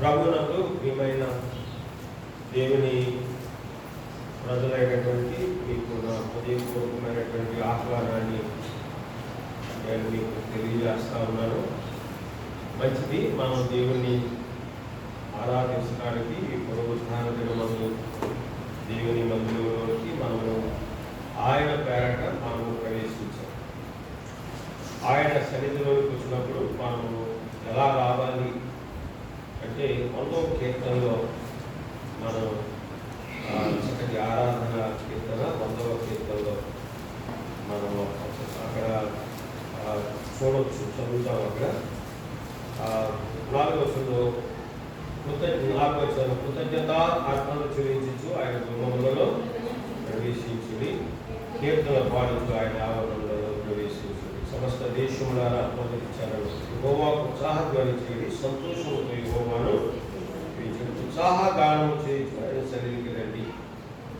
ప్రభువునకు ప్రియమైన దేవుని ప్రజలైనటువంటి మీకు నా హృదయపూర్వకమైనటువంటి ఆహ్వానాన్ని నేను మీకు తెలియజేస్తా ఉన్నాను. మంచిది, మనం దేవుణ్ణి ఆరాధించడానికి ఈ పునరుత్థాన దినమందు దేవుని మందిరంలోకి మనము ఆయన పేరట మనము ప్రవేశించాం. ఆయన సన్నిధిలోకి వచ్చినప్పుడు మనము ఎలా రావాలి అంటే 100వ కీర్తనలో మనం చక్కటి ఆరాధన కీర్తన 100వ కీర్తనలో మనం అక్కడ చూడవచ్చు, చదువుతాం. అక్కడ 4వ వచనంలో కృతజ్ఞత ఆత్మను చెల్లించు ఆయన గుమ్మములలో ప్రవేశించుడి, కీర్తన పాడుతూ ఆయన ఆవరణలో ప్రవేశించుడి, సమస్త దేశములారా ఆత్మకరించారు, యెహోవాకు ఉత్సాహధ్వని చేయండి, సంతోషముతో యెహోవాను ఉత్సాహగానం చేయించు ఆయన సన్నిధికి రండి.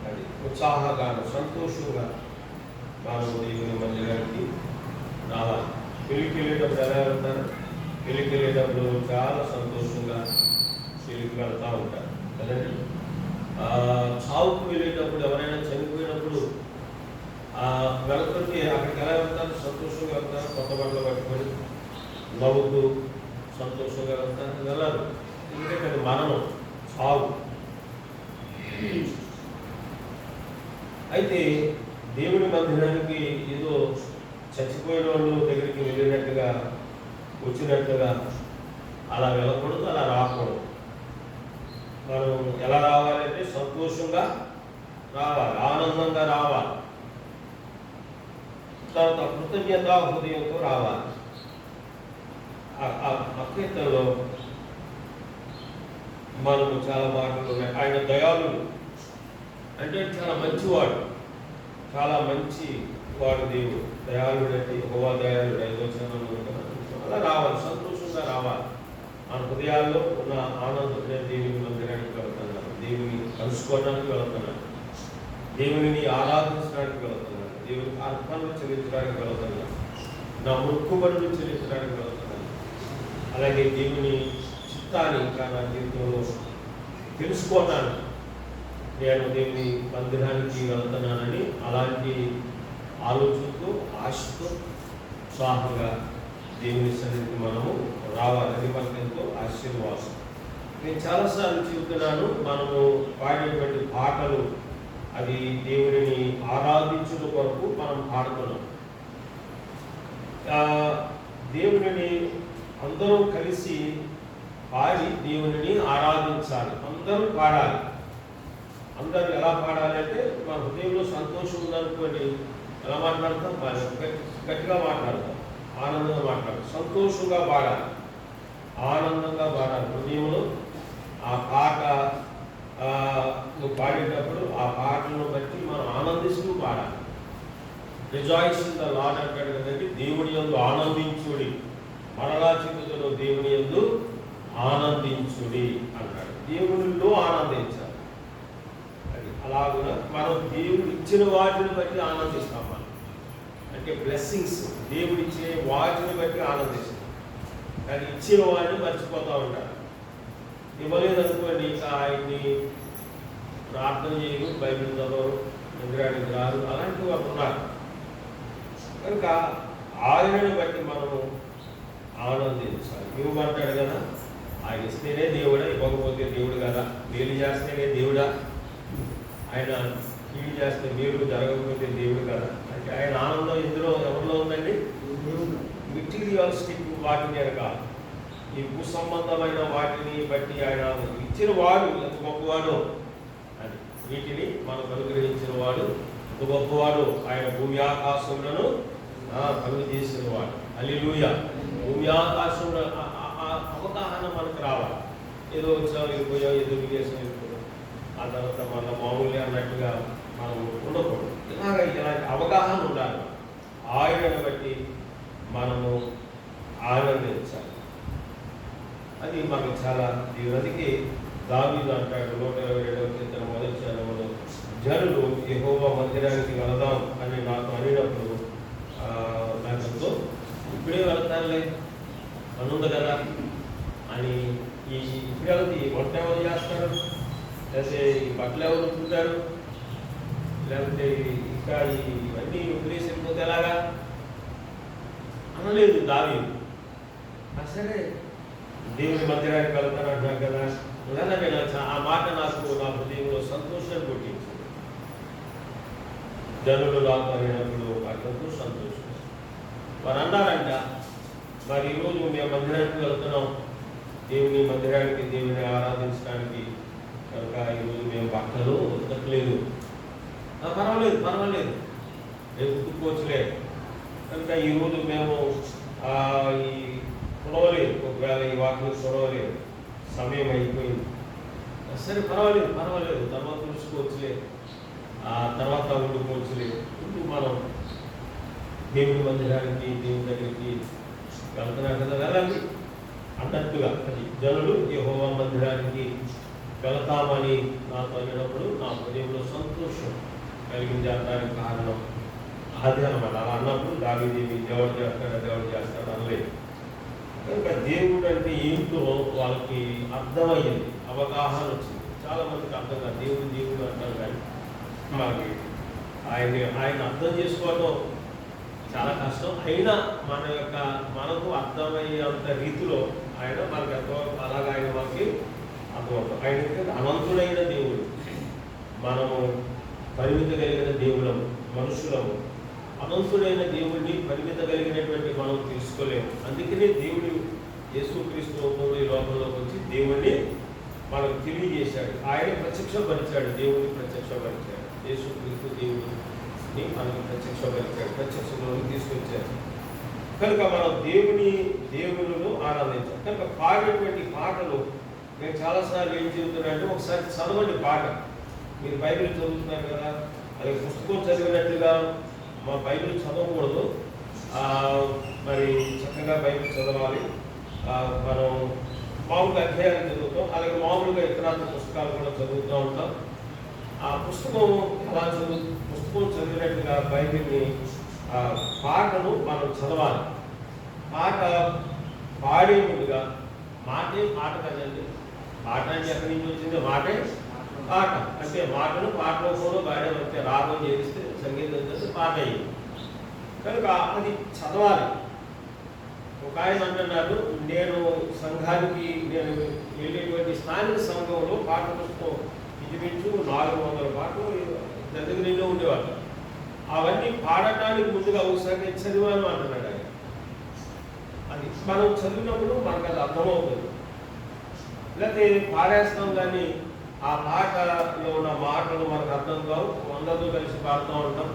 అది ఉత్సాహగానం, సంతోషంగా మనం దేవుని మందిరానికి రావాలి. పెళ్ళికి వెళ్ళేటప్పుడు ఎలా వెళ్తారు? పెళ్ళికి వెళ్ళేటప్పుడు చాలా సంతోషంగా పెళ్ళికి వెళ్తూ ఉంటారు కదండి. చావుకు వెళ్ళేటప్పుడు, ఎవరైనా చనిపోయినప్పుడు వెళ్తుంటే అక్కడికి ఎలా వెళ్తారు? సంతోషంగా వెళ్తారు, కొత్త బట్టలు పట్టుకొని నవ్వుతూ సంతోషంగా వెళ్తారు. వెళ్ళారు, ఎందుకంటే అది మరణం, చావు. అయితే దేవుని మందిరానికి ఏదో చచ్చిపోయిన వాళ్ళు దగ్గరికి వెళ్ళినట్టుగా వచ్చినట్టుగా అలా వెళ్ళకూడదు, అలా రాకూడదు. మనం ఎలా రావాలంటే సంతోషంగా రావాలి, ఆనందంగా రావాలి, తర్వాత కృతజ్ఞత హృదయంతో రావాలి. ఆ కీర్తనలో మనకు చాలా మాటలు ఉన్నాయి. ఆయన దయాళుడు అంటే చాలా మంచివాడు, చాలా మంచి వాడు దేవుడు. దయాళుడు అంటే యెహోవా దయాళుడు, 5వ వచనంలో అలా రావాలి, సంతోషంగా రావాలి. మన హృదయాల్లో ఉన్న ఆనందం. దేవుని మందిరానికి వెళ్తున్నాను, దేవుని కలుసుకోవడానికి వెళ్తున్నాను, దేవునిని ఆరాధించడానికి వెళ్తున్నాను, దేవునికి అర్పణలు చెల్లించడానికి వెళ్తున్నాను, నా మొక్కుబడులు చెల్లించడానికి వెళ్తున్నాను. అలాగే దేవుని చిత్తాన్ని ఇంకా నా జీవితంలో తెలుసుకోవటానికి నేను దేవుని మందిరానికి వెళ్తున్నానని అలాంటి ఆలోచనతో, ఆశతో, ఉత్సాహంగా దేవుని సన్నిధికి మనము రావాలి. అది మనకు ఎంతో ఆశీర్వాదం. నేను చాలాసార్లు చెబుతున్నాను, మనము పాడేటువంటి పాటలు అది దేవుడిని ఆరాధించుట కొరకు మనం పాడుతున్నాం. దేవుడిని అందరూ కలిసి పాడి దేవుడిని ఆరాధించాలి, అందరూ పాడాలి. అందరూ ఎలా పాడాలి అంటే, మన హృదయంలో సంతోషం ఉందనుకోండి, ఎలా మాట్లాడతాం? గట్టిగా మాట్లాడతాం, ఆనందంగా మాట్లాడతాం, సంతోషంగా పాడాలి, ఆనందంగా పాడాలి. హృదయంలో ఆ పాట నువ్వు పాడేటప్పుడు ఆ పాటలను బట్టి మనం ఆనందిస్తూ పాడాలి. రిజాయిస్ ఇన్ ద లార్డ్ అంటాడు కదండి, దేవుని యందు ఆనందించుడి, మరలా చెబుతున్న దేవుని యందు ఆనందించుడి అంటాడు. దేవునిలో ఆనందించాలి. అది అలాగున మనం దేవుడు ఇచ్చిన వాటిని బట్టి ఆనందిస్తాం. మనం అంటే బ్లెస్సింగ్స్, దేవుడు ఇచ్చే వాటిని బట్టి ఆనందిస్తాం. కానీ ఇచ్చిన వాటిని మర్చిపోతూ ఉంటారు. ఇవ్వలేదు అనుకోండి, ఇంకా ఆయన్ని ప్రార్థన చేయరు, బైబిల్ చదవరు, మందిరానికి రారు, అలాంటి వారు ఉన్నారు. కనుక ఆయనను బట్టి మనము ఆనందించాలి. ఇవ్వమంటాడు కదా, ఆయన ఇస్తేనే దేవుడా, ఇవ్వకపోతే దేవుడు కదా, మేలు చేస్తేనే దేవుడా, ఆయన కీడు చేస్తే మేలు జరగకపోతే దేవుడు కదా. అంటే ఆయన ఆనందం ఇందులో ఎవరిలో ఉందండి? మెటీరియలిస్టిక్ వాటి మీద కాదు, ఈ భూ సంబంధమైన వాటిని బట్టి ఆయన ఇచ్చిన వాడు ఎంత గొప్పవాడు అని, వీటిని మనకు అనుగ్రహించిన వాడు ఎంత గొప్పవాడు. ఆయన భూమి ఆకాశములను కలుగు చేసిన వాడు. హల్లెలూయా. భూమి ఆకాశంలో అవగాహన మనకు రావాలి. ఏదో వచ్చాం, వెళ్ళిపోయాం, ఏదో విదేశం వెళ్ళిపోయాం, ఆ తర్వాత మన మామూలుగా అన్నట్టుగా మనం ఉండకూడదు. ఇలాంటి అవగాహన ఉండాలి. ఆయనను బట్టి మనము ఆనందించాలి. అది మనకు చాలా దేవునికి. దావీదు అంటాడు 127వ కీర్తన 1వ చరణంలో, జనులు యెహోవా మందిరానికి వెళదాం అని నాకు అనినప్పుడు నాకెంతో ఇప్పుడే వెళ్తానులే అనుంది కదా అని, ఇప్పుడే ఇంటికి వంట ఎవరు చేస్తారు, లేకపోతే ఈ బట్టలు ఎవరు ఉంటుంటారు, లేకపోతే ఇంకా ఇవన్నీ వదిలేసి వెళ్ళిపోతే ఎలాగా అనలేదు దావీదు. సరే దేవుని మందిరానికి వెళ్తాను అంటున్నారు కదా, అలాగే ఆ మాట నాకు నా హృదయంలో సంతోషాన్ని పుట్టించింది. జనులు నాకు అయినప్పుడు వాటితో సంతోషం. వారు అన్నారంట, మరి ఈరోజు మేము మందిరానికి వెళ్తున్నాం, దేవుని మందిరానికి, దేవుని ఆరాధించడానికి, కనుక ఈరోజు మేము బట్టలు ఉతకలేదు. పర్వాలేదు పర్వాలేదు, రేపు ఉతుక్కోవచ్చులే, కనుక ఈరోజు మేము ఈ కొడవలేదు, ఒకవేళ ఈ వాటిని కొడవలేదు, సమయం అయిపోయింది. సరే పర్వాలేదు పర్వాలేదు, తర్వాత చూసుకోవచ్చులే, తర్వాత వండుకోవచ్చులే, ఇప్పుడు మనం దేవుని మందిరానికి, దేవుని దగ్గరికి వెళ్తున్నాం కదా, వెళ్ళండి అన్నట్టుగా. అది జనులు యెహోవా మందిరానికి వెళతామని నాతో అన్నప్పుడు నా హృదయంలో సంతోషం కలిగించడానికి కారణం అది అన్నమాట. అలా అన్నప్పుడు దావీదేవి దేవుడు చేస్తాడు అనలేదు. కనుక దేవుడు అంటే ఏంటో వాళ్ళకి అర్థమయ్యింది, అవగాహన వచ్చింది. చాలా మందికి అర్థం కాదు, దేవుడు అంటారు కానీ మనకి ఆయన అర్థం చేసుకోవడం చాలా కష్టం. అయినా మనకు అర్థమయ్యేంత రీతిలో ఆయన మనకి ఎంతవరకు అలాగే ఆయన మనకి అర్థమవుతాం. ఆయన అనంతుడైన దేవుడు, మనము పరిమితి కలిగిన దేవులము, మనుషులము. అనంతుడైన దేవుడిని పరిమిత కలిగినటువంటి మనం తెలుసుకోలేము. అందుకనే దేవుడు యేసుక్రీస్తు రూపంలో ఈ లోకంలోకి వచ్చి దేవుడిని మనకు తెలియజేశాడు. ఆయన ప్రత్యక్షపరిచాడు, దేవుడిని ప్రత్యక్షపరిచాడు. యేసుక్రీస్తు దేవుడిని మనకు ప్రత్యక్షపరిచాడు, ప్రత్యక్షంలోకి తీసుకొచ్చాడు. కనుక మనం దేవులను ఆరాధించాలి. కనుక పాడేటువంటి పాటలు నేను చాలాసార్లు ఏం చెబుతున్నానంటే, ఒకసారి చదవండి పాట. మీరు బైబిల్ చదువుతున్నారు కదా, అది పుస్తకం చదివినట్లుగా మా బైబిల్ చదవకూడదు. మరి చక్కగా బైబిల్ చదవాలి. మనం మామూలుగా అధ్యాయాలు చదువుతాం, అలాగే మామూలుగా ఇతరాత్మ పుస్తకాలు కూడా చదువుతూ ఉంటాం. ఆ పుస్తకం పుస్తకం చదివినట్టుగా బైబిల్ని పాటను మనం చదవాలి. పాట పాడే ముందుగా మాటే పాట కదండి. పాట అంటే ఎక్కడి నుంచి వచ్చింది? మాటే పాట అంటే మాటను పాటలో కూడా పాడేమంటే రాగం చేస్తే సంగీతం చేస్తే పాట అయ్యింది. కనుక అది చదవాలి. ఒక ఆయన అంటున్నాడు, నేను వెళ్ళేటువంటి స్థానిక సంఘంలో పాట పుస్తకం ఇంచుమించు 400 పాటలు దగ్గర నిండా ఉండేవాళ్ళు. అవన్నీ పాడటానికి ముందుగా ఒకసారి చదివాను అంటున్నాడు ఆయన. అది మనం చదివినప్పుడు మనకు అది అర్థమవుతుంది. లేకపోతే పాడేస్తాం కానీ ఆ పాటలో ఉన్న మాటలు మనకు అర్థం కావు. అందరితో కలిసి పాడుతూ ఉంటాం,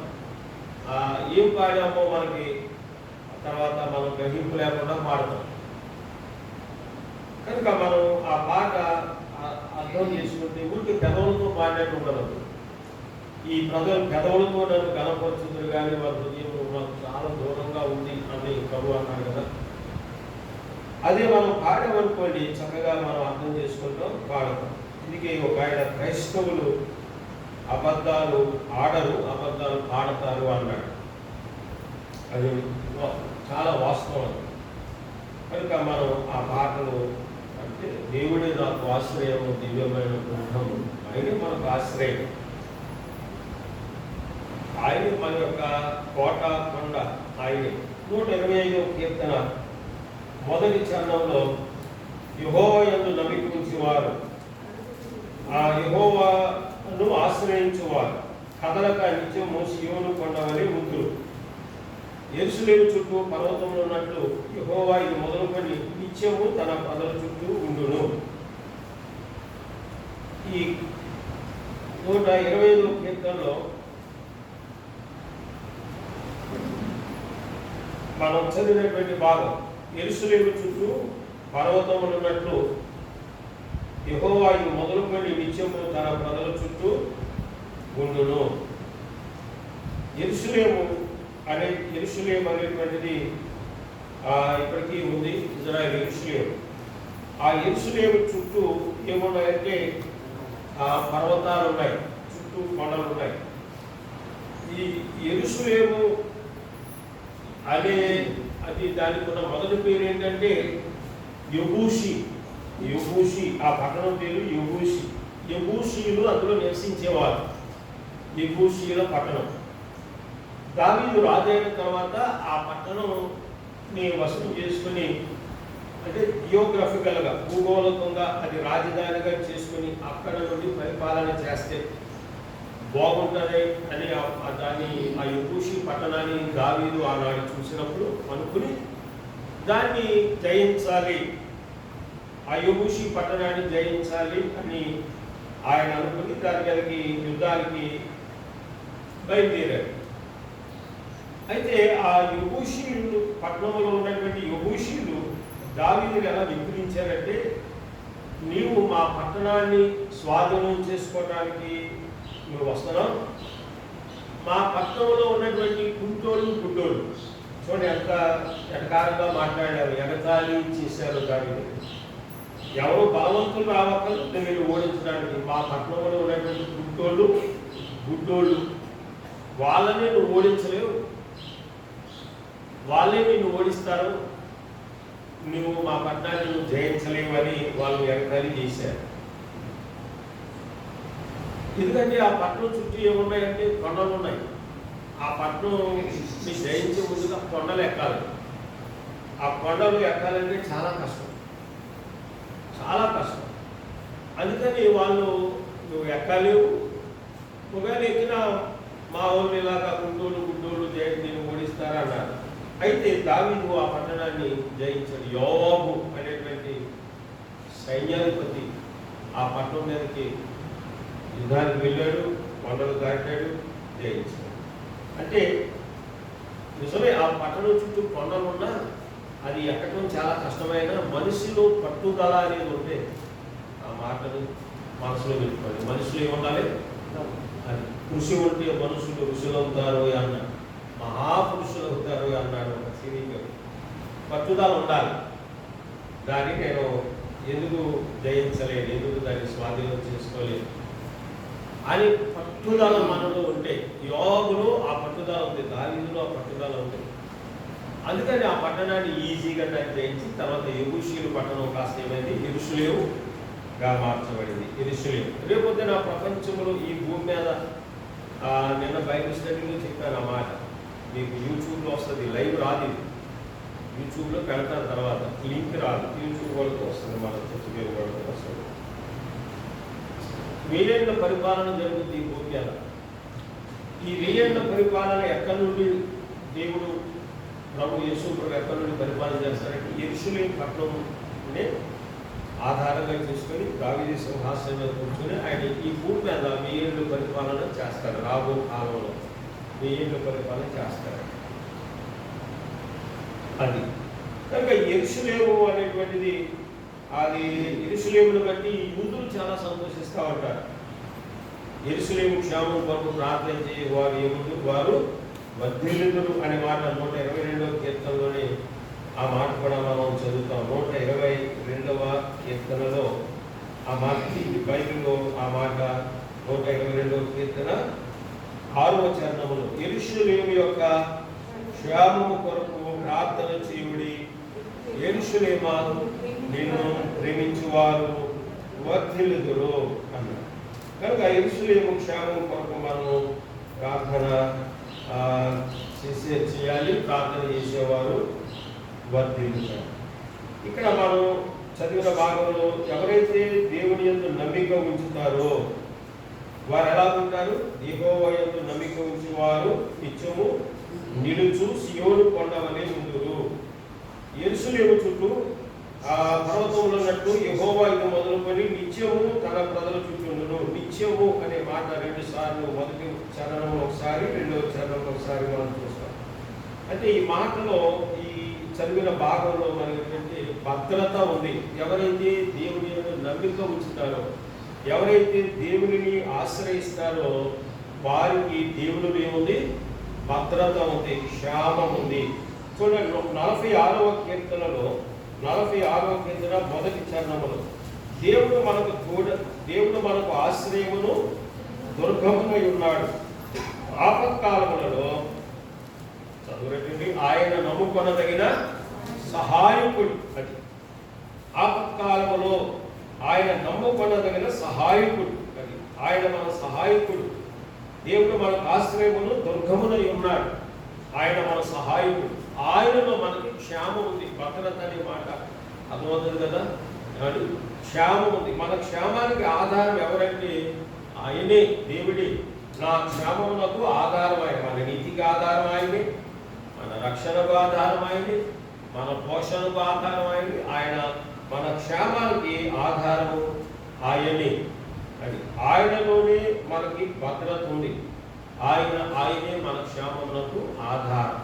ఏం పాడామో మనకి తర్వాత మనం గ్రహింపు లేకుండా పాడతాం. కనుక మనం ఆ పాట అర్థం చేసుకుంటే ఊరికి పెదవులతో పాడినట్టు ఉండదు. ఈ ప్రజలు పెదవులతో నన్ను కనపరుచుతారు కానీ వారి హృదయం నాకు చాలా దూరంగా ఉంది అని ప్రభు అన్నాడు కదా. అదే మనం పాడామనుకోండి, చక్కగా మనం అర్థం చేసుకుంటాం, పాడతాం. అందుకే ఒక ఆయన క్రైస్తవులు అబద్ధాలు ఆడరు, అబద్ధాలు పాడతారు అన్నాడు. అది చాలా వాస్తవం. కనుక మనం ఆ పాటలు అంటే దేవుడే నాకు ఆశ్రయము, దివ్యమైన గృహము, ఆయనే మనకు ఆశ్రయం, ఆయన మన యొక్క కోట కొండ ఆయనే. 125వ కీర్తన మొదటి చరణంలో యెహోవా యందు నమ్మికుంచువారు, ఆ యెహోవాను ఆశ్రయించువారు కదలక నిత్యము సీయోను కొండ వలె ఉందురు. యెరూషలేము చుట్టూ పర్వతంలో ఉన్నట్లు యెహోవా ఇది మొదలుకొని నిత్యము తన ప్రజల చుట్టూ ఉండును. ఈ 125వ కీర్తనలో మనం చదివినటువంటి భాగం, యెరూషలేము చుట్టూ పర్వతములు ఉన్నట్లు యెహోవా ఇది మొదలుకొని నిత్యము తన ప్రజల చుట్టూ ఉండును. యెరూషలేము అనేటువంటిది ఇప్పటికీ ఉంది, ఇజ్రాయెల్ యెరూషలేము. ఆ యెరూషలేము చుట్టూ ఏమున్నాయంటే పర్వతాలు ఉన్నాయి, చుట్టూ కొండలు ఉన్నాయి. ఈ యెరూషలేము అది దానికి ఉన్న మొదటి పేరు ఏంటంటే యెబూషి. యెబూసి, ఆ పట్టణం పేరు యెబూసి. యెబూసీయులు అందులో నివసించేవారు. యెబూసీయుల పట్టణం. దావీదు రాజైన తర్వాత ఆ పట్టణంని వశం చేసుకుని, అంటే జియోగ్రఫికల్గా భూగోళకంగా అది రాజధానిగా చేసుకుని అక్కడ నుండి పరిపాలన చేస్తే బాగుంటుంది అని దాన్ని ఆ యెబూసి పట్టణాన్ని దావీదు ఆనాడు చూసినప్పుడు అనుకుని దాన్ని జయించాలి, ఆ యెబూసి పట్టణాన్ని జయించాలి అని ఆయన అనుకుని దాని మీదకి యుద్ధానికి బయలుదేరాడు. అయితే ఆ యెబూసీయులు పట్టణంలో ఉన్నటువంటి యెబూసీయులు దావీదుని ఎలా విక్రించారంటే, నీవు మా పట్టణాన్ని స్వాధీనం చేసుకోవడానికి నువ్వు వస్తున్నావు, మా పట్టణంలో ఉన్నటువంటి గుడ్డోళ్ళు చూడండి ఎంత ఎటకారంగా మాట్లాడారు, ఎగతాళి చేశారు. దావీదు ఎవరు బలవంతులు రావక్కర్లేదు వీళ్ళు ఓడించడానికి, మా పట్టణంలో ఉన్నటువంటి గుడ్డోళ్ళు వాళ్ళనే నువ్వు ఓడించలేవు, వాళ్ళే నిన్ను ఓడిస్తారు, నువ్వు మా పట్టణాన్ని నువ్వు జయించలేవు అని వాళ్ళు ఎగతాళి చేశారు. ఎందుకంటే ఆ పట్టణం చుట్టూ ఏమున్నాయంటే కొండలు ఉన్నాయి. ఆ పట్టణం మీ జయించే ముందుగా కొండలు ఎక్కాలి. ఆ కొండలు ఎక్కాలంటే చాలా కష్టం. అందుకని వాళ్ళు నువ్వు ఎక్కలేవు, ఒకవేళ ఎక్కిన మా వాళ్ళు ఇలాగా గుడ్డోళ్ళు నేను ఓడిస్తారన్నారు. అయితే దావీదు ఆ పట్టణాన్ని జయించాడు. యోవాబు అనేటువంటి సైన్యాధిపతి ఆ పట్టణం మీదకి యుద్ధానికి వెళ్ళాడు, కొండలు దాటాడు, జయించాడు. అంటే నిజమే ఆ పట్టణం చుట్టూ కొండలున్నా అది ఎక్కడం చాలా కష్టమైన, మనిషిలో పట్టుదల అనేది ఉంటే ఆ మాటను మనసులో పెట్టుకోండి. మనుషులు ఏముండాలి? అది కృషి ఉంటే మనుషులు ఋషులు అవుతారు అన్నాడు, మహాపురుషులు అవుతారు అన్నాడు ఒక సినీ. పట్టుదల ఉండాలి. దాన్ని నేను ఎందుకు జయించలేను, ఎందుకు దాన్ని స్వాధీనం చేసుకోలేదు అని పట్టుదల మనలో ఉంటే, యోగులో ఆ పట్టుదల ఉంది, దావీదులో ఆ పట్టుదల ఉంది. అందుకని ఆ పట్టణాన్ని ఈజీగా దాన్ని జయించి తర్వాత యెబూసీయుల పట్టణం కాస్త ఏమైంది, యెరూషలేముగా మార్చబడింది. యెరూషలేము రేపొద్దున ప్రపంచంలో ఈ భూమి మీద నిన్న బైబిల్ స్టడీలో చెప్పాను ఆ మాట, మీకు యూట్యూబ్లో వస్తుంది, లైవ్ రాదు, యూట్యూబ్లో పెడతాను, తర్వాత లింక్ రాదు, యూట్యూబ్ వరకు వస్తుంది, మన చర్చ వరకు వస్తుంది. వెయ్యేళ్ల పరిపాలన జరుగుతుంది ఈ భూమి మీద. ఈ వెయ్యేళ్ల పరిపాలన ఎక్కడి నుండి దేవుడు ప్రభు యేసు ప్రభు ఎక్కడి నుండి పరిపాలన చేస్తారంటే యెరూషలేము పట్టణంనే ఆధారంగా చేసుకొని దావీదు సింహాసనం మీద కూర్చొని ఆయన ఈ భూమి మీద 1000 ఏళ్ళు పరిపాలన చేస్తారు. రాబో కాలంలో 1000 ఏళ్ళు పరిపాలన చేస్తారు. అది కనుక యెరూషలేము అనేటువంటిది, అది యెరూషలేమును బట్టి యూదులు చాలా సంతోషిస్తూ ఉంటారు. యెరూషలేము క్షేమం కొరకు ప్రార్థన చేయ వారు ఏముంది, వారు వర్ధిల్లుదురు అనే మాట 122వ కీర్తనలోనే ఆ మాట కూడా మనం చదువుతాం. 122వ కీర్తనలో ఆ మాట, బైబిల్లో ఆ మాట 122వ కీర్తన 6వ చరణములో, యెరూషలేము యొక్క క్షేమము కొరకు ప్రార్థన చేయుడి, యెరూషలేమా నిన్ను ప్రేమించువారు వర్ధిల్లుదురు అన్నారు. కనుక యెరూషలేము క్షేమం కొరకు మనము ప్రార్థన చేయాలి, ప్రార్థన చేసేవారు వర్ధిల్లుతారు. ఇక్కడ మనం చదివిన భాగంలో ఎవరైతే దేవుని యందు నమ్మిక ఉంచుతారో వారు ఎలా ఉంటారు? యెహోవా యందు నమ్మిక ఉంచేవారు నిత్యము నిలుచు సియోను కొండవలే ఉందురు. యెరూషలేము చుట్టూ ఆ పర్వతంలో ఉన్నట్టు యెహోవా ఇది మొదలుకొని నిత్యము తన ప్రజల చుట్టూ ఉండును. నిత్యము అనే మాట 2 సార్లు, మొదటి చరణంలో ఒకసారి, రెండవ చరణంలో ఒకసారి మనం చూస్తాం. అంటే ఈ మాటలో, ఈ చదివిన భాగంలో మనకి భద్రత ఉంది. ఎవరైతే దేవుని నమ్మిక ఉంచుతారో, ఎవరైతే దేవునిని ఆశ్రయిస్తారో వారికి దేవుడు ఏముంది? భద్రత ఉంది, క్షేమం ఉంది. చూడండి 46వ కీర్తనలో, 46వ కీర్తన మొదటి చరణములో, దేవుడు మనకు ఆశ్రయమును దుర్గమునై ఉన్నాడు, ఆపత్కాలములలో చదువురండి ఆయన నమ్ముకొనదగిన సహాయకుడు. అది ఆపత్కాలములో ఆయన నమ్ముకొనదగిన సహాయకుడు. అది ఆయన మన సహాయకుడు. దేవుడు మనకు ఆశ్రయమును దుర్గమునై ఉన్నాడు. ఆయన మన సహాయకుడు. ఆయనలో మనకి క్షేమం ఉంది. భద్రత అనే మాట అర్థమవుతుంది కదా. క్షేమం ఉంది. మన క్షేమానికి ఆధారం ఎవరంటే ఆయనే, దేవుడే. నా క్షేమమునకు ఆధారం ఆయన. మన నీతికి ఆధారం ఆయనే, మన రక్షణకు ఆధారం ఆయనే, మన పోషణకు ఆధారం ఆయనే. ఆయన మన క్షేమానికి ఆధారము ఆయనే. అది ఆయనలోనే మనకి భద్రత ఉంది. ఆయనే మన క్షేమమునకు ఆధారం.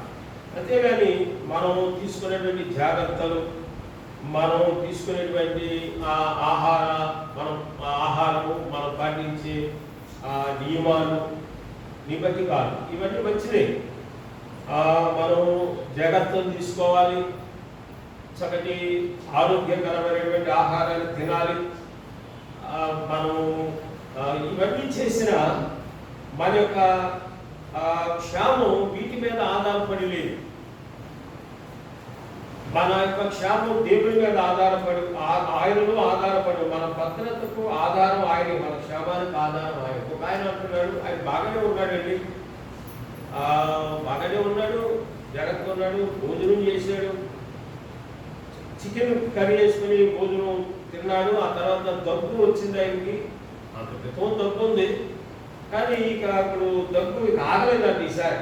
అంతేగాని మనం తీసుకునేటువంటి జాగ్రత్తలు, మనం తీసుకునేటువంటి ఆహారము, మనం పాటించే నియమాలు బట్టి కాదు. ఇవన్నీ మంచిదే. మనం జాగ్రత్తలు తీసుకోవాలి. చక్కటి ఆరోగ్యకరమైనటువంటి ఆహారాన్ని తినాలి. మనం ఇవన్నీ చేసిన మన యొక్క క్షేమం వీటి మీద ఆధారపడి లేదు. మన యొక్క క్షేమం దేవుడి మీద ఆధారపడి, ఆయనలో ఆధారపడి, మన భద్రతకు ఆధారం ఆయన, మన క్షేమానికి ఆధారం ఆయన. ఒక ఆయన అంటున్నాడు, ఆయన బాగానే ఉన్నాడండి, బాగానే ఉన్నాడు, జాగ్రత్తగా ఉన్నాడు, భోజనం చేశాడు, చికెన్ కర్రీ వేసుకుని భోజనం తిన్నాడు. ఆ తర్వాత దగ్గు వచ్చింది ఆయనకి. అంత క్రితం దగ్గు ఉంది, కానీ ఇక ఇప్పుడు దగ్గు ఇక ఆగలేదండి. ఈసారి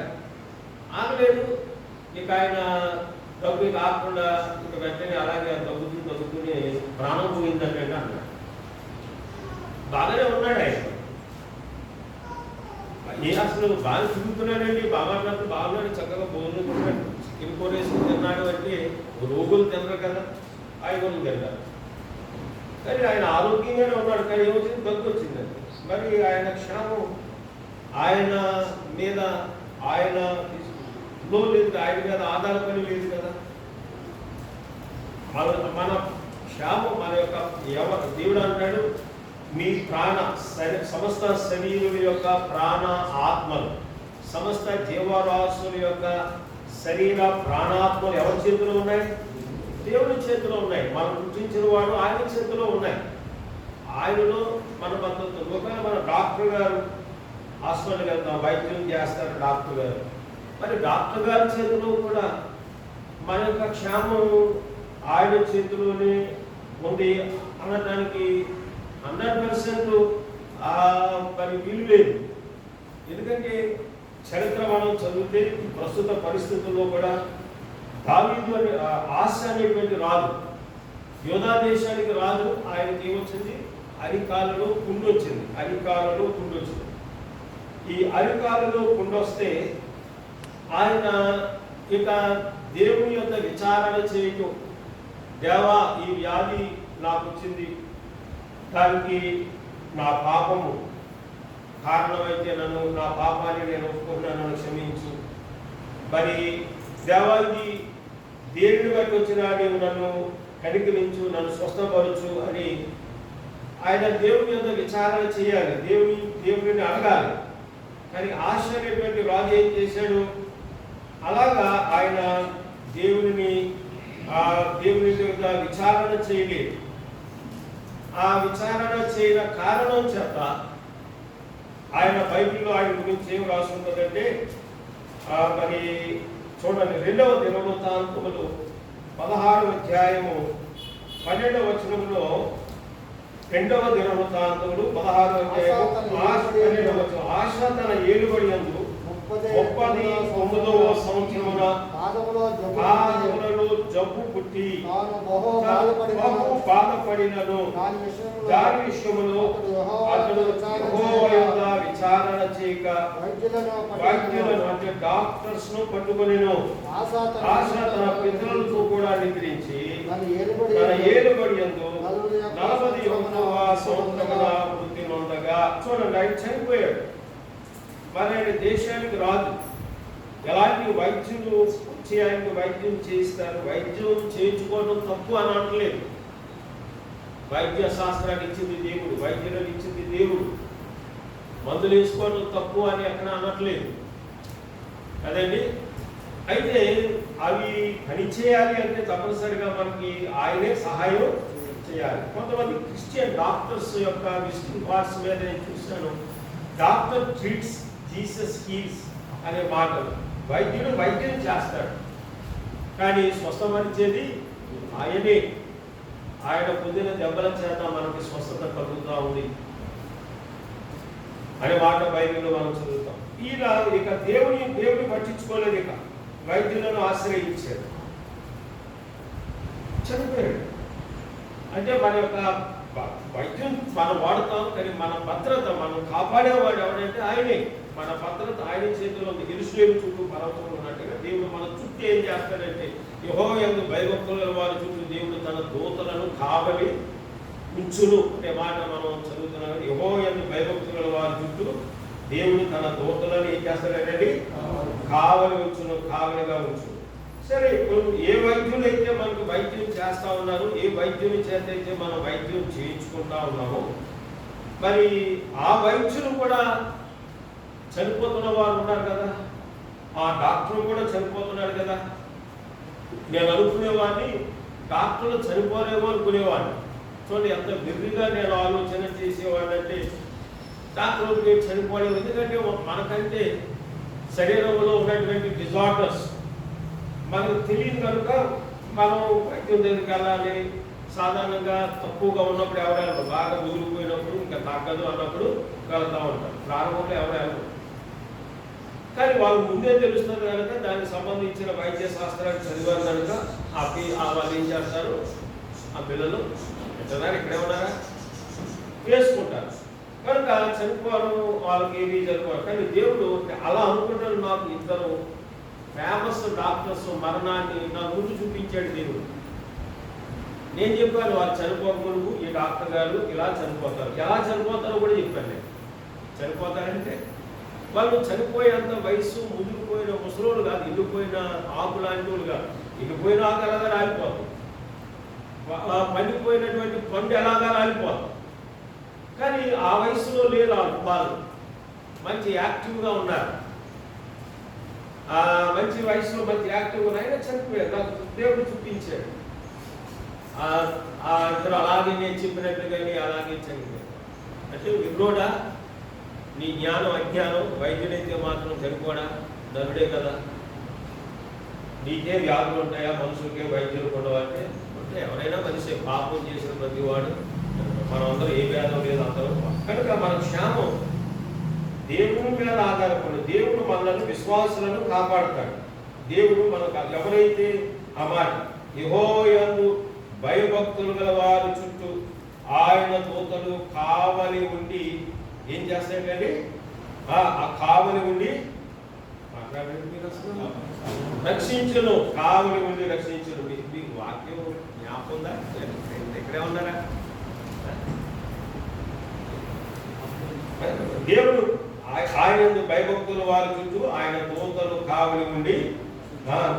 ఆగలేదు. ఇక ఆయన దగ్గు ఇక ఆగకుండా ఇక వెంటనే అలాగే దగ్గుకుని ప్రాణం పోయిందంటే అన్నాడు. బాగానే ఉన్నాడు ఆయన. అసలు బాగా తిరుగుతున్నాడండి, బాగున్నాడు, బాగున్నాడు, చక్కగా భోజనం తిన్నాడు, చికెన్ కూర వేసుకుని తిన్నాడు. అంటే రోగులు తినరు కదా, ఆయన తిన్నారు. కానీ ఆయన ఆరోగ్యంగానే ఉన్నాడు. కానీ ఏమొచ్చింది? దగ్గు వచ్చిందండి. మరి ఆయన క్షేమం ఆయన మీద, ఆయన లేదు, ఆయన మీద ఆధారపడి లేదు కదా. మన క్షేమం మన యొక్క దేవుడు అంటాడు, మీ సమస్త శరీరుల యొక్క ప్రాణ ఆత్మలు, సమస్త జీవరాశుల యొక్క శరీర ప్రాణాత్మలు ఎవరి చేతిలో ఉన్నాయి? దేవుని చేతిలో ఉన్నాయి. మనం గుర్తించిన వాడు ఆయన చేతిలో ఉన్నాయి. ఆయనలో మన భద్రత. ఒకవేళ మన డాక్టర్ గారు హాస్పిటల్కి వెళ్తాం, వైద్యం చేస్తారు డాక్టర్ గారు. మరి డాక్టర్ గారి చేతిలో కూడా మన యొక్క క్షేమం ఆయన చేతిలోనే ఉంది అనడానికి 100% మరి వీలు లేదు. ఎందుకంటే చరిత్ర మనం చదివితే ప్రస్తుత పరిస్థితుల్లో కూడా దావీదు అనే ఆశ అనేటువంటి రాజు, యోధా దేశానికి రాజు, ఆయనకి ఏమొచ్చింది? అరికాలలో పుండొచ్చింది. ఈ అరికాలలో పుండొస్తే ఆయన ఇక దేవుని యొక్క విచారణ చేయటం, దేవా ఈ వ్యాధి నాకు వచ్చింది, దానికి నా పాపము కారణమైతే నా పాపాన్ని నేను ఒప్పుకున్నాను, నన్ను క్షమించు. మరి దేవా ఇది దేవుని బట్టి వచ్చినా నీవు నన్ను కనికరించు, నన్ను స్వస్థపరచు అని ఆయన దేవుని యొక్క విచారణ చేయాలి, దేవుడిని అడగాలి. కానీ ఆశ అనేటువంటి రాజు ఏం చేశాడు? అలాగా ఆయన దేవుని యొక్క విచారణ చేయలేదు. ఆ విచారణ చేయన కారణం చేత ఆయన బైబిల్లో ఆయన గురించి ఏం రాసుకుంటుందంటే, మరి చూడండి, 2వ దినవృత్తాంతములు 16వ అధ్యాయము 12వ వచనంలో, 2వ దినవృత్తాంతములు 16వ అధ్యాయము 12వ వచనం, ఆశ తన ఏలుబడి యందు 39వ సంవత్సరమున పాదములలో జబ్బు పుట్టి బహు బాధపడినను దాని విషయములో అతడు యెహోవా యొద్ద విచారణ చేయక వైద్యులను అంటే డాక్టర్స్ ను పట్టుకొనెను. ఆశ తన పితరులతో కూడా నిద్రించి తన ఏలుబడి యందు 41వ సంవత్సరమున మృతి నొందగా. చూడండి, ఆయన చనిపోయాడు. మరి ఆయన దేశానికి రాజు. ఎలాంటి వైద్యులు వచ్చి ఆయనకు వైద్యం చేయిస్తారు. వైద్యం చేయించుకోవడం తప్పు అని అనట్లేదు. వైద్య శాస్త్రాన్ని ఇచ్చింది దేవుడు, వైద్యులను ఇచ్చింది దేవుడు. మందులు వేసుకోవడం తప్పు అని ఎక్కడ అనట్లేదు కదండి. అయితే అవి పనిచేయాలి అంటే తప్పనిసరిగా మనకి ఆయనే సహాయం చేయాలి. కొంతమంది క్రిస్టియన్ డాక్టర్స్ యొక్క విజిటింగ్ కార్డ్స్ మీద నేను చూశాను, డాక్టర్ ట్రీట్స్ జీసస్ హీల్స్ అనే మాటలు. వైద్యుడు వైద్యం చేస్తాడు, కానీ స్వస్థపరిచేది ఆయనే. ఆయన పొందిన దెబ్బల చేత మనకి స్వస్థత కలుగుతూ ఉంది అనే మాట బైబిల్లో మనం చదువుతాం. ఇలా ఇక దేవుని పట్టించుకోలేదు, ఇక వైద్యులను ఆశ్రయించాడు, చనిపోయాడు. అంటే మన యొక్క వైద్యం మనం వాడుతాం, కానీ మన భద్రత మనం కాపాడేవాడు ఎవడంటే ఆయనే. మన భద్రత ఆయన చేతిలో ఉంది. యెరూషలేము చుట్టూ పర్వతం ఉన్నట్టుగా దేవుడు మన చుట్టూ ఏం చేస్తాడంటే, యెహోవా యందు భయభక్తుల వారి చుట్టూ దేవుడు తన దూతలను కావలి ఉంచును అనే మాట మనం చదువుతున్నాం. యెహోవా యందు భయభక్తుల వారి చుట్టూ దేవుడు తన దూతలను ఏం చేస్తాడంటే కావలి ఉంచును, కావలిగా ఉంచును. సరే, ఇప్పుడు ఏ వైద్యులైతే మనకు వైద్యం చేస్తూ ఉన్నారు, ఏ వైద్యుని చేత అయితే మనం వైద్యం చేయించుకుంటా ఉన్నామో, మరి ఆ వైద్యులు కూడా చనిపోతున్న వారు ఉన్నారు కదా, ఆ డాక్టర్ కూడా చనిపోతున్నాడు కదా. నేను అనుకునేవాడిని డాక్టర్లు చనిపోలేమో అనుకునేవాడిని. చూడండి ఎంత బిర్రిగా నేను ఆలోచన చేసేవాడిని అంటే, డాక్టర్లు చనిపోలేము. ఎందుకంటే మనకంటే శరీరంలో ఉన్నటువంటి డిజార్డర్స్ మనకు తెలియదు కనుక మనం వైద్యం దగ్గరికి వెళ్ళాలి. సాధారణంగా తక్కువగా ఉన్నప్పుడు ఎవరైనా బాగా ముగిలిపోయినప్పుడు ఇంకా తగ్గదు అన్నప్పుడు వెళ్తూ ఉంటారు. ప్రారంభంలో ఎవరు కానీ వాళ్ళు ముందే తెలుస్తుంది కనుక దానికి సంబంధించిన వైద్య శాస్త్రాన్ని చదివారు కనుక వాళ్ళు ఏం చేస్తారు, ఆ పిల్లలు ఎట్లా ఇక్కడే ఉన్నారా వేసుకుంటారు కనుక చనిపోవడం వాళ్ళకి ఏమీ జరుపుకోరు. కానీ దేవుడు అలా అనుకుంటారు. నాకు ఇద్దరు ఫేమస్ డాక్టర్స్ మరణాన్ని నా ముందు చూపించాడు దేవుడు. నేను చెప్పాను వాళ్ళు చనిపోకముందు ఈ డాక్టర్ గారు ఇలా చనిపోతారు, ఎలా చనిపోతారో కూడా చెప్పాను నేను. చనిపోతారంటే వాళ్ళు చనిపోయేంత వయసు ముదిరిపోయిన ముసలోళ్ళు కాదు, ఎండిపోయిన ఆకు లాంటి వాళ్ళు కాదు. ఎండిపోయిన ఆకు ఎలాగా రాలిపోతాం, పండిపోయినటువంటి పండు ఎలాగా రాలిపోతాం. కానీ ఆ వయసులో లేదు వాళ్ళు, మంచి యాక్టివ్గా ఉన్నారు. మంచి వయసులో మంచి యాక్టివ్గా అయినా చనిపోయారు. నాకు దేవుడు చూపించాడు. ఇద్దరు అలాగే నేను చెప్పినట్టుగానే అలాగే చనిపోయారు. అంటే విగ్రోడా నీ జ్ఞానం అజ్ఞానం, వైద్యుడైతే మాత్రం చనిపోడా ధనుడే కదా. నీకే వ్యాధులు ఉంటాయా, మనుషులకే వైద్యులు ఉండవంటే అంటే ఎవరైనా మనిషి పాపం చేసిన ప్రతి వాడు, మనం అందరూ ఏ వ్యాధం లేదు అందరూ. కనుక మన క్షేమం దేవుని మీద ఆధారపడి దేవుడు మనల్ని విశ్వాసులను కాపాడుతాడు. దేవుడు మనకు ఎవరైతే యెహోవా యందు భయభక్తులు గల వారి చుట్టూ ఆయన దూతలు కావలి ఉండి ఏం చేస్తాడండి, ఆ కావలి ఉండి రక్షించును, కావలి ఉండి రక్షించును. మీకు వాక్యం జ్ఞాపకం ఉందా? ఇక్కడే ఉన్నారా? దేవుడు ఆయన భయభక్తుల వారి చుట్టూ ఆయన దూతలు కావలి ఉండి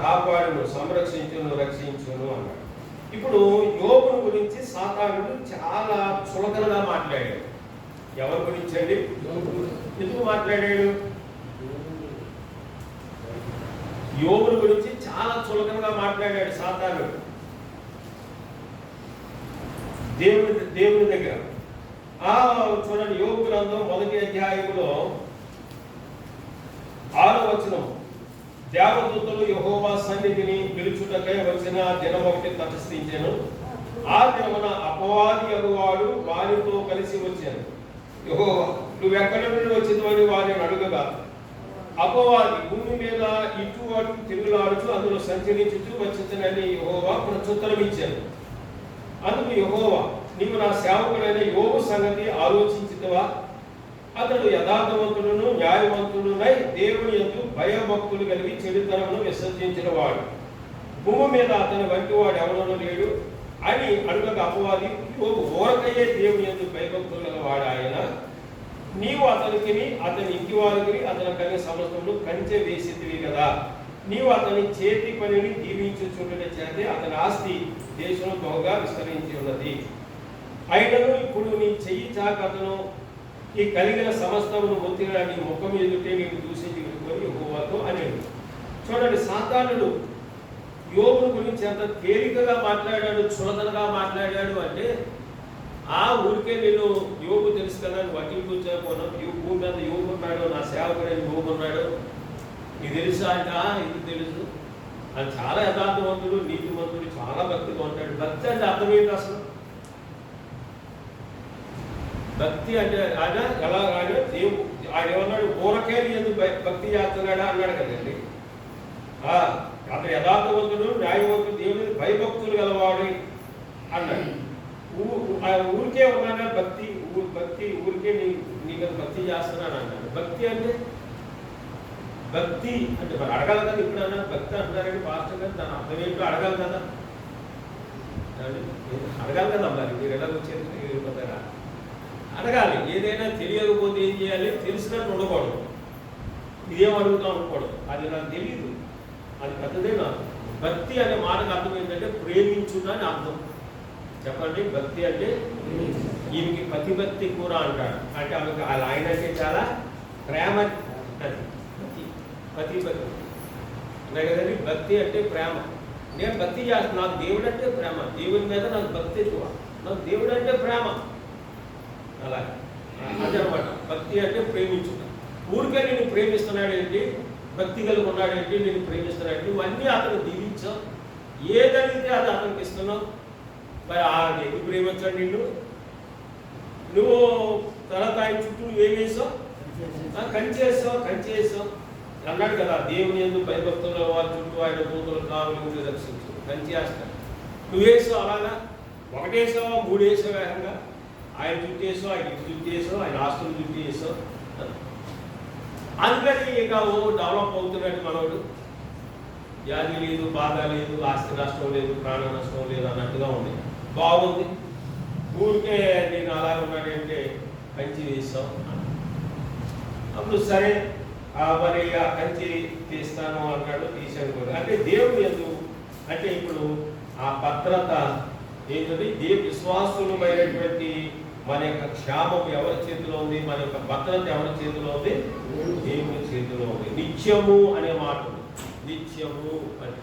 కాపాడును, సంరక్షించును, రక్షించును అన్నాడు. ఇప్పుడు యోబును గురించి సాతానుడు చాలా చులకనగా మాట్లాడాడు. ఎవరి గురించి అండి? ఎందుకు మాట్లాడాడు? యోబును గురించి చాలా చులకనగా మాట్లాడాడు సాతానుడు దేవుని దగ్గర. చూడండి, యోబు గ్రంథం 1వ అధ్యాయంలో 6వ వచనం, దేవదూతలు యెహోవా సన్నిధిని పిలుచుటకై వచ్చిన దినం ఒకటి తటస్థించెను. ఆ దినమున అపవాది అగువాడు వారితో కలిసి వచ్చాను. యెహోవా నువ్వెక్కడి నుండి వచ్చిందని వారిని అడుగగా, అపవాది భూమి మీద ఇటు అటు తిరుగులాడుచు అందులో సంచరించుచు వచ్చిందని యెహోవా ప్రత్యుత్తరం ఇచ్చాను. అందుకు యెహోవా, నీవు నా సేవకుడైన యోబు సంగతి ఆలోచించితివా? అతడు యథార్థవంతుడును న్యాయవంతుడునై దేవుని యందు భయభక్తులు కలిగి చెడుతనమును విసర్జించిన వాడు. భూమి మీద అతని వంటి వాడు ఎవడనూ లేడు అని అడుగక అపవాది, యోబు ఊరకయ్యే దేవుని యందు భయభక్తులు గల వాడు ఆయన. నీవు అతనికి అతని ఇంటి వారికి అతని కలిగిన సమస్తమును కంచె వేసితివి కదా. నీవు అతని చేతి పనిని దీవించుచుండుట చేతే అతని ఆస్తి దేశంలో బహుగా విస్తరించి ఉన్నది. అయినను ఇప్పుడు నీ చెయ్యి చాక అతను ఈ కలిగిన సమస్తమును మొత్తిగా నీ ముఖం ఎదుటే నీకు దూషించి వెళ్ళిపోయి యెహోవాతో అనేడు. చూడండి, సాతానుడు యోబు గురించి ఎంత తేలికగా మాట్లాడాడు, చులకనగా మాట్లాడాడు అంటే ఆ ఊరికే నేను యోబు తెలుసు కదా, వకీలు కూర్చోకపోను, భూమి మీద యోబు ఉన్నాడు, నా సేవకుడైన యోబు ఉన్నాడు, నీకు తెలుసా అంటే ఇది తెలుసు. అది చాలా యథార్థవంతుడు, నీతివంతుడు, చాలా భక్తిగా ఉంటాడు. భక్తి అంటే అర్థమేంటి అసలు? భక్తి అంటే ఆయన ఎలా ఆయన ఆయన ఏమన్నాడు, ఊరకేలి ఎందుకు భక్తి చేస్తున్నాడా అన్నాడు కదండి. అతను యథార్థవంతుడు, న్యాయవంతుడు, దేవుని భయభక్తులు గలవాడు అన్నాడు. ఊరికే ఉన్నాడా భక్తి, భక్తి ఊరికే నీకు భక్తి చేస్తున్నాడు అన్నాడు. భక్తి అంటే మరి అడగాలి కదా. ఇప్పుడు అన్నా భక్తి అంటున్నారండి పాస్టర్ గారు, దాని అర్థం ఏంటో అడగాలి కదా, అడగాలి కదా. మరి మీరు ఎలా వచ్చేది వెళ్ళిపోతారా? అడగాలి. ఏదైనా తెలియకపోతే ఏం చేయాలి? తెలిసినట్టు ఉండకూడదు, ఇదేం అడుగుతాం అనుకోవడం. అది నాకు తెలియదు, అది పెద్దదే నాకు. భక్తి అనే మాటకు అర్థం ఏంటంటే ప్రేమించుట అని అర్థం. చెప్పండి, భక్తి అంటే ఈమెకి పతిభక్తి కూర అంటాడు. అంటే ఆమెకు ఆయన అంటే చాలా ప్రేమ. అది పతిభక్తి అనే కదండి. భక్తి అంటే ప్రేమ. నేను భక్తి చేస్తాను, నాకు దేవుడు అంటే ప్రేమ, దేవుని మీద నాకు భక్తి ఎక్కువ, నాకు దేవుడు అంటే ప్రేమ. అలాగే అదనమాట భక్తి అంటే ప్రేమించుట. ఊరికే నేను ప్రేమిస్తున్నాడు ఏంటి, భక్తి కలిగి ఉన్నాడు ఏంటి, నేను ప్రేమిస్తున్నాడు, నువ్వు అన్నీ అతను దీవించావు, ఏదైతే అది అతనికి ఇస్తున్నావు. మరి ఎందుకు ప్రేమించాడు నిన్ను? నువ్వు తర్వాత ఆయన చుట్టూ నువ్వేం వేసావు? కంచేసావు అన్నాడు కదా. దేవుని ఎందుకు భయభక్తుల వారి చుట్టూ ఆయన దూతలు కావులు రక్షించు, కంచి వేస్తాడు. నువ్వేసావు అలాగా, ఒకటేసావా, మూడేసావు వేగంగా. ఆయన చుట్టూ వేసావు, ఆయన ఇంటి చుట్టూ వేసావు, ఆయన ఆస్తులు చుట్టూ వేసావు. అందుకని ఇక డెవలప్ అవుతున్నాడు మనోడు. వ్యాధి లేదు, బాధ లేదు, ఆస్తి నష్టం లేదు, ప్రాణ నష్టం లేదు అన్నట్టుగా ఉంది. బాగుంది. ఊరికే నేను అలా ఉన్నాడంటే కంచి వేస్తాం. అప్పుడు సరే మరి ఆ కంచి తీస్తాను అన్నాడు, తీసాను కూడా. అంటే దేవుడు ఎందుకు అంటే ఇప్పుడు ఆ భద్రత ఏంటంటే విశ్వాసులమైనటువంటి మన యొక్క క్షేమం ఎవరి చేతిలో ఉంది, మన యొక్క భద్రత ఎవరి చేతిలో ఉంది? దేవుని చేతిలో ఉంది. నిత్యము అనే మాట, నిత్యము అని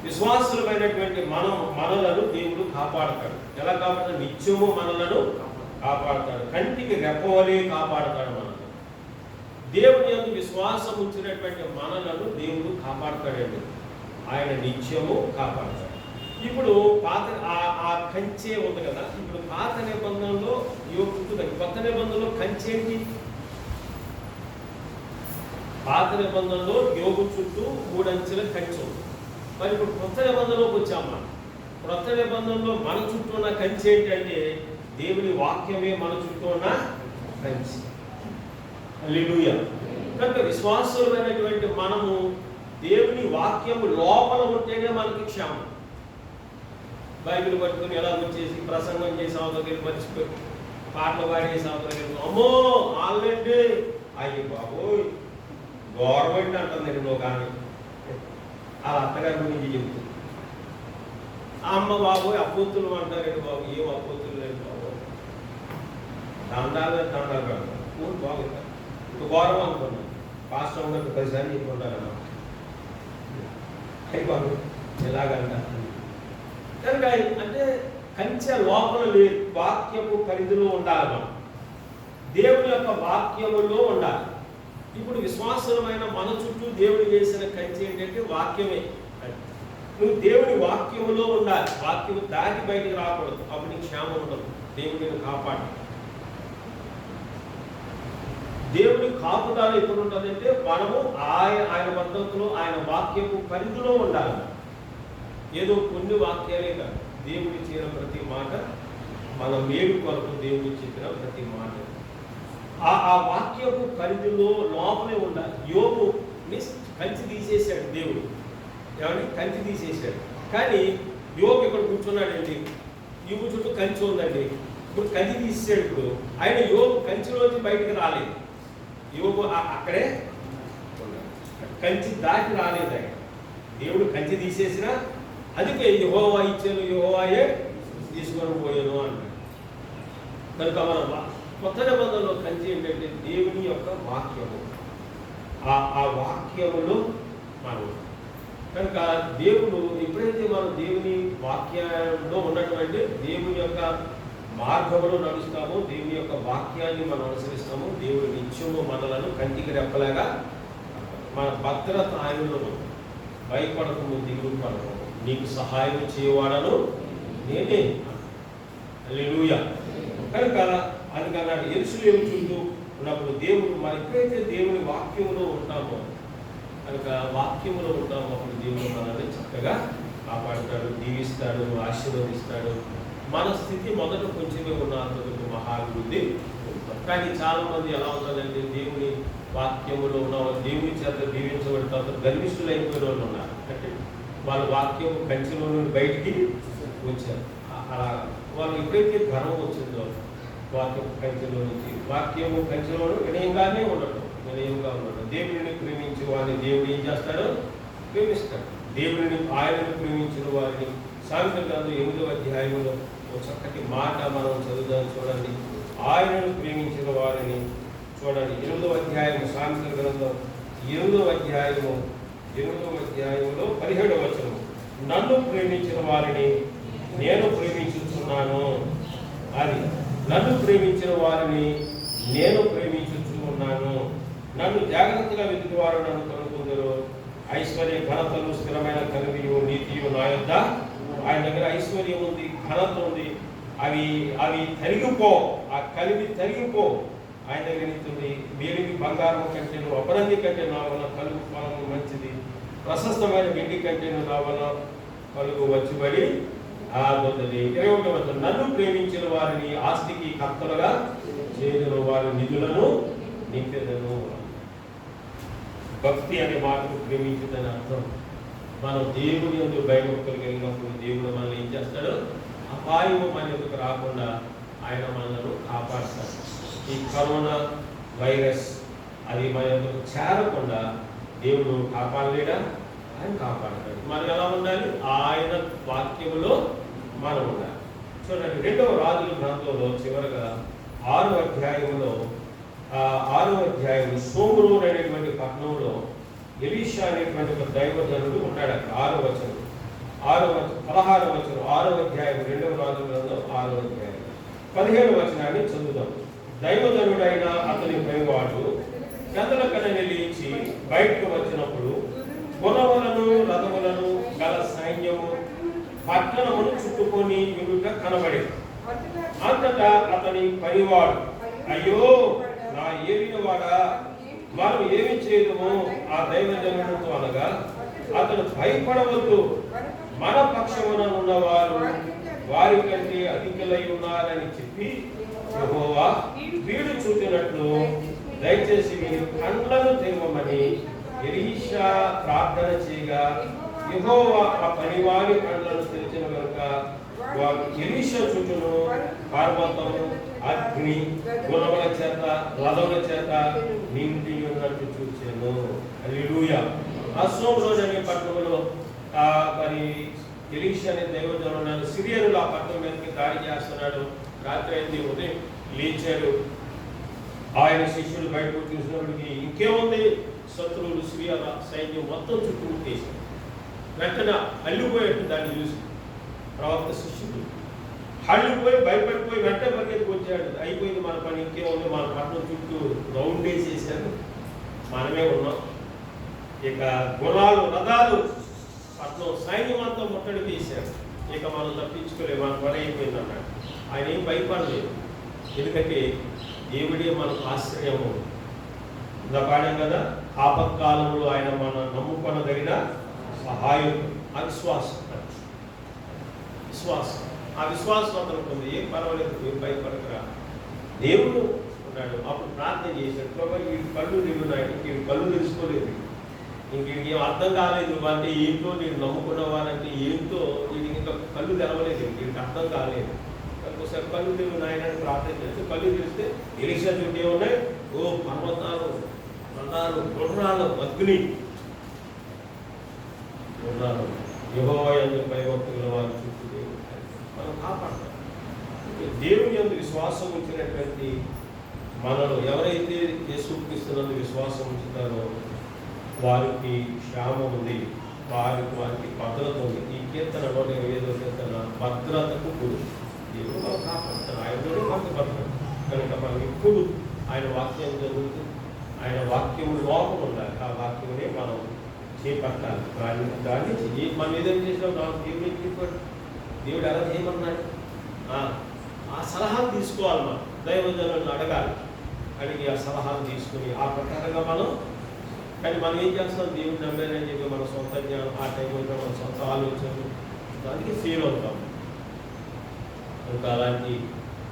విశ్వాసులమైనటువంటి మనలను దేవుడు కాపాడతాడు. ఎలా కాపాడతాడు? నిత్యము మనలను కాపాడతాడు, కంటికి రెప్పవలే కాపాడతాడు. మనల్ని దేవుని యందు విశ్వాసం ఉంచినటువంటి మనలను దేవుడు కాపాడతాడండి. ఆయన నిత్యము కాపాడతాడు. ఇప్పుడు పాత ఆ కంచె ఉంది కదా. ఇప్పుడు పాత నిబంధనలో యోగుతుంది, కొత్త నిబంధనలో కంచె ఏంటి? పాత నిబంధనలో యోగు చుట్టూ 3 అంచెల కంచె ఉంది. మరి ఇప్పుడు కొత్త నిబంధనలోకి వచ్చామా? కొత్త నిబంధనలో మన చుట్టూ ఉన్న కంచె ఏంటంటే దేవుని వాక్యమే మన చుట్టూ ఉన్న కంచె. హల్లెలూయా. కనుక విశ్వాసులమైనటువంటి మనము దేవుని వాక్యము లోపల ఉంటేనే మనకి క్షేమం. బైబిల్ పట్టుకుని ఎలా వచ్చేసి ప్రసంగం చేసి అవతలకి మర్చిపోయి పాటలు పాడేసి అవతలకి అమ్మో ఆల్రెడీ అయ్యి బాబోయ్ గవర్నమెంట్ అంటుంది నేను ఒక ఆమె ఆ అత్తగారి గురించి చెప్తుంది. ఆ అమ్మ బాబోయ్ అపోతులు అంటారండి బాబు. ఏం అపోతులు లేదు బాబు, దండాలు పెడతారు. ఊరు బాగుంటారు. ఇప్పుడు గౌరవం అనుకున్నాను, పాస్టర్ ఉన్నట్టు 10 సార్లు చెప్పుకుంటారమ్మా అయిపోయి ఎలాగంట. కనుక అంటే కంచె లోపల లేదు, వాక్యపు పరిధిలో ఉండాలి. మనం దేవుని యొక్క వాక్యములో ఉండాలి. ఇప్పుడు విశ్వాసమైన మన చుట్టూ దేవుడు వేసిన కంచె ఏంటంటే వాక్యమే. నువ్వు దేవుని వాక్యములో ఉండాలి, వాక్యము దాటి బయటికి రాకూడదు. అప్పుడు నీకు క్షేమం ఉండదు. దేవుడిని కాపాడు. దేవుని కాపుదల ఎప్పుడు ఉంటుందంటే మనము ఆయన పద్ధతిలో ఆయన వాక్యపు పరిధిలో ఉండాలి. ఏదో కొన్ని వాక్యాలే కాదు, దేవుడు ఇచ్చిన ప్రతి మాట మన మేలు కొరకు దేవుడు చెప్పిన ప్రతి మాట ఆ వాక్యపు పరిధిలో లోపలే ఉండాలి. యోబు కంచి తీసేశాడు దేవుడు, ఏమని కంచి తీసేశాడు. కానీ యోబు ఇక్కడ కూర్చున్నాడండి, యోబు చుట్టూ కంచి ఉందండి. ఇప్పుడు కంచి తీసేసాడు. ఇప్పుడు ఆయన యోబు కంచిలోంచి బయటకు రాలేదు. యోబు అక్కడే కంచి దాటి రాలేదు. ఆయన దేవుడు కంచి తీసేసినా అందుకే యెహోవా ఇచ్చాను, యెహోవాయే తీసుకొని పోయాను అన్నాడు. కనుక మన కొత్త నిబంధనలో కంచి ఏంటంటే దేవుని యొక్క వాక్యము. ఆ వాక్యములో మనం కనుక దేవుడు ఎప్పుడైతే మనం దేవుని వాక్యంలో ఉన్నటువంటి దేవుని యొక్క మార్గంలో నడుస్తామో, దేవుని యొక్క వాక్యాన్ని మనం అనుసరిస్తామో, దేవుడు నిత్యము మనలను కంటికి రెప్పలాగా మన భద్రత ఆయనలో భయపడకము, దిగులు పడకము, నీకు సహాయం చేయవాడను నేనే. హల్లెలూయా. కనుక అందుకన్నాడు యెరూషలేము చుట్టూ ఉన్నప్పుడు దేవుడు మరి ఎప్పుడైతే దేవుని వాక్యములో ఉంటామో, కనుక వాక్యములో ఉంటామో అప్పుడు దేవుడు మనల్ని చక్కగా కాపాడుతాడు, దీవిస్తాడు, ఆశీర్వదిస్తాడు. మన స్థితి మొదట కొంచెమే ఉన్న అంతకు మహాభివృద్ధి. కానీ చాలా మంది ఎలా ఉంటుందంటే దేవుని వాక్యములో ఉన్న దేవుని చేత దీవించబడతారు గర్విష్ఠులు అయిపోయిన వాళ్ళు ఉన్నారు. అంటే వాళ్ళ వాక్యం కంచెలో నుండి బయటికి వచ్చారు. అలా వాళ్ళు ఎప్పుడైతే గర్వం వచ్చిందో వాక్యం కంచెలో నుంచి, వాక్యము కంచెలో వినయంగానే ఉండటం, వినయంగా ఉండటం. దేవుడిని ప్రేమించిన వారిని దేవుడు ఏం చేస్తాడో ప్రేమిస్తాడు. దేవుడిని ఆయనను ప్రేమించిన వారిని సామెతల గ్రంథం 8వ అధ్యాయంలో ఒక చక్కటి మాట మనం చదువుదాం చూడండి. ఆయనను ప్రేమించిన వారిని చూడండి. 8వ అధ్యాయం సామెతల గ్రంథం 8వ అధ్యాయంలో 17వ వచనం, నన్ను ప్రేమించిన వారిని నేను ప్రేమించుచున్నాను. అది నన్ను ప్రేమించిన వారిని నేను ప్రేమించుచున్నాను. నన్ను జాగ్రత్తగా వెతుకువారు నన్ను కనుగొందరు. ఐశ్వర్య ఘనతలు స్థిరమైన కలిమియు నీతియు నా యొద్ద. ఆయన దగ్గర ఐశ్వర్యం ఉంది, ఘనత ఉంది. అవి తరిగిపో, ఆ కలిమి తరిగిపో. ఆయన దగ్గర నీతుంది. మేలిమి బంగారం కంటేను అపరంది కంటే నా వల్ల కలుగు ఫలము మంచిది. ప్రశస్తమైన వెండి కంటేను నా వల్ల కలుగు వచ్చుబడి ఆ దొందది. 21వ వచనం, నన్ను ప్రేమించిన వారిని ఆస్తికి కర్తలుగా చేయను, వారి నిధులను నింపెదను. భక్తి అనే మాటకు ప్రేమించుదని అర్థం. మనం దేవుని యందు భయభక్తులు కలిగినప్పుడు దేవుడు మనల్ని ఏం చేస్తాడు? అపాయము మన ఎందుకు రాకుండా ఆయన మనల్ని కాపాడుతాడు. ఈ కరోనా వైరస్ అది మన ఎందుకు చేరకుండా దేవుడు కాపాడలేడా? ఆయన కాపాడతాడు. మనం ఎలా ఉండాలి? ఆయన వాక్యములో మనం ఉండాలి. చూడండి, 2వ రాజుల గ్రంథంలో చివరగా 6వ అధ్యాయంలో 6వ అధ్యాయం సోమ్రోన్ అనేటువంటి పట్టణంలో ఎలీషా అనేటువంటి ఒక దైవజనుడు ఉన్నాడు. 6వ వచనం 16వ వచనం 6వ అధ్యాయం 2వ రాజుల గ్రంథం 6వ అధ్యాయం 17వ వచనాన్ని చదువుదాం. దైవజనుడైన అతని పైవాడు గందలకనని లేచి బయటకు వచ్చినప్పుడు గుర్రములను రథములను గల సైన్యము పట్టణమును చుట్టుకొని ఎదుట కనబడేది. అంతటా అతని పనివాడు, అయ్యో నా ఏలినవాడా, మనం ఏమి చేయడము? ఆ దైవజనుడితో అనగా, అతను భయపడవద్దు, మన పక్షమున ఉన్నవారు వారి కంటే అధికులై ఉన్నారని చెప్పి, యెహోవా వీడు చూపినట్లు దయచేసి వీరి కళ్ళను తెరవమని ఎలీషా ప్రార్థన చేయగా, యెహోవా ఆ పనివారి కళ్ళను తెరిచిన కనుక వారు ఎలీషా చుట్టూను పర్వతము, అగ్ని, గుర్రముల చేత, రథముల చేత నిండి ఉన్నట్టు చూచాను. హల్లెలూయా. అసోమ్రోన్ అనే పట్టణంలో మరి ఎలీషా అనే దైవజనుడు సిరియనులు ఆ పట్టణం మీదకి దాడి చేస్తున్నాడు. రాత్రి అయింది, ఉదయం లేచాడు. ఆయన శిష్యులు బయటకు చూసినప్పటికీ ఇంకేముంది, శత్రువులు సిరియా సైన్యం మొత్తం చుట్టుముట్టేశారు. వెంటనే అల్లిపోయాడు. దాన్ని చూసి ప్రవక్త శిష్యుడు హళ్ళిపోయి భయపడిపోయి వెంటనే పరిగెత్తుకు వచ్చాడు. అయిపోయింది మన పని, ఇంకేముంది, మన పట్టణం చుట్టూ రౌండ్ వేసేసారు, మనమే ఉన్నాం. ఇక గుర్రాలు, రథాలు, పట్టణం సైన్యం అంతా ముట్టడి వేశారు. ఇక మనం తప్పించుకోలేదు, మన పని అయిపోయింది అన్నాడు. ఆయన ఏం భయపడలేదు, ఎందుకంటే దేవుడే మనకు ఆశ్రయము. ఇలా పాడాం కదా, ఆపత్కాలంలో ఆయన మన నమ్ముకొనదగిన సహాయం. అవిశ్వాసం, విశ్వాసం, ఆ విశ్వాసం అతనికి ఉంది. ఏం పర్వాలేదు, ఏం భయపడకరా, దేవుడు ఉన్నాడు. అప్పుడు ప్రార్థన చేశాడు, ప్రభు వీడి కళ్ళు తిరుగున్నాడు, వీడి కళ్ళు తెలుసుకోలేదు, ఇంక ఏం అర్థం కాలేదు అంటే ఏంటో, నేను నమ్ముకున్నవారంటే ఏంటో, వీడికి ఇంకా కళ్ళు తెరవలేదు, వీడికి అర్థం కాలేదు. ఒకసారి కళ్ళు తిరుగు నాయనని ప్రార్థన చేస్తే కళ్ళు తెరిస్తే ఎలీషా చుట్టూ ఏమున్నాయి? ఓ పర్వతాలు, రథాలు, గుర్రాలు, అగ్ని, గుర్రాలు. యెహోవా యందు భయభక్తుల వారి చుట్టూ దేవుడు మనం కాపాడతాం. దేవుని యందు విశ్వాసం ఉంచినటువంటి మనలో ఎవరైతే యేసుక్రీస్తునందు విశ్వాసం ఉంచుతారో వారికి క్షేమం ఉంది. వారికి భద్రత ఉంది. ఈ కీర్తన 125వ కీర్తన భద్రతకు గురు. దేవుడు మనం కాపాడుతాడు, ఆయనలోనే మనకు భద్రత. కనుక మనం ఇప్పుడు ఆయన వాక్యం జరుగుతుంది, ఆయన వాక్యము లోపం ఉండాలి. ఆ వాక్యమునే మనం చేపట్టాలి. దాన్ని మనం ఏదైనా చేసినా నాకు దేవుడు చెప్పాడు, దేవుడు ఎలా చేయమన్నాడు, ఆ సలహాలు తీసుకోవాలి. మనం దైవజనులను అడగాలి, అడిగి ఆ సలహాలు తీసుకుని ఆ ప్రకారంగా మనం. కానీ మనం ఏం చేస్తాం, దేవుడు నమ్మానని చెప్పి మన సొంత జ్ఞానం, ఆ టైంలో మన సొంత ఆలోచనలు, దానికి ఫీల్ అవుతాం. ఇంకా అలాంటి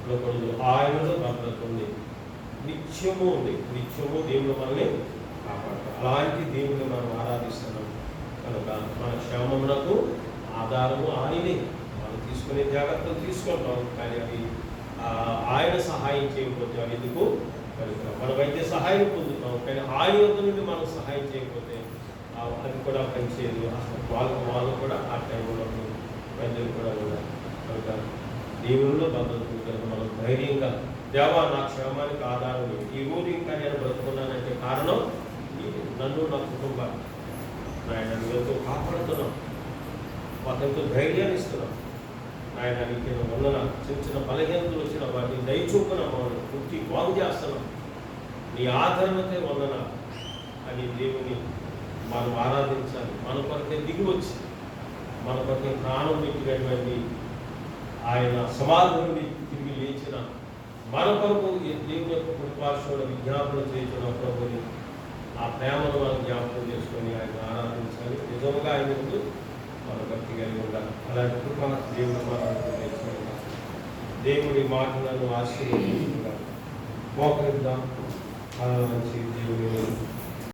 ఉండకూడదు. ఆయనలో భద్రత ఉంది, నిత్యము ఉంది. నిత్యము దేవుడు మనల్ని కాపాడతాం. అలాంటి దేవుడిని మనం ఆరాధిస్తున్నాం కనుక మన క్షేమమునకు ఆధారము ఆయనే. మనం తీసుకునే జాగ్రత్తలు తీసుకుంటాం, కానీ అవి ఆయన సహాయం చేయకపోతే అవి ఎందుకు పనికిరావు. మన వైద్య సహాయం పొందుతాం, కానీ ఆయన వద్ద నుండి మనం సహాయం చేయకపోతే అది కూడా పనిచేయదు. అసలు వాళ్ళు కూడా ఆ టైంలో వైద్యులు కూడా ఉన్నారు. కనుక దేవునిలో భద్రత కనుక మనం ధైర్యంగా, దేవా నా క్షేమానికి ఆధారం ఈ రోజు ఇంకా నేను బ్రతుకున్నానంటే కారణం నన్ను, నా కుటుంబాన్ని ఆయన ఎంతో కాపాడుతున్నాం, మాకు ఎంతో ధైర్యాన్ని ఇస్తున్నాం. ఆయన నీకు వందన. చిన్న చిన్న బలహీనతలు వచ్చిన వాటిని దయచూపున మమ్మల్ని పూర్తి బాగు చేస్తున్నాం. నీ ఆదరణకే వందన అని దేవుని మనం ఆరాధించాలి. మన కొరకే దిగి వచ్చి మన కొరకే ప్రాణం పెట్టినటువంటి ఆయన సమాధి నుండి తిరిగి లేచిన మన కొరకు దేవుని యొక్క కృపాశుడు విజ్ఞాపన చేసిన ప్రభుని ఆ ప్రేమను మనం జ్ఞాపకం చేసుకొని ఆయన ఆరాధించాలి. నిజంగా ఆయన ముందు మన భక్తి కలిగి ఉండాలి. అలాంటి కృప దేవుడు మనకు నేర్చుకుంటాం. దేవుడి మాటలను ఆశీర్వదించుకుంటాం. మోకరిద్దాం. మంచి దేవుడి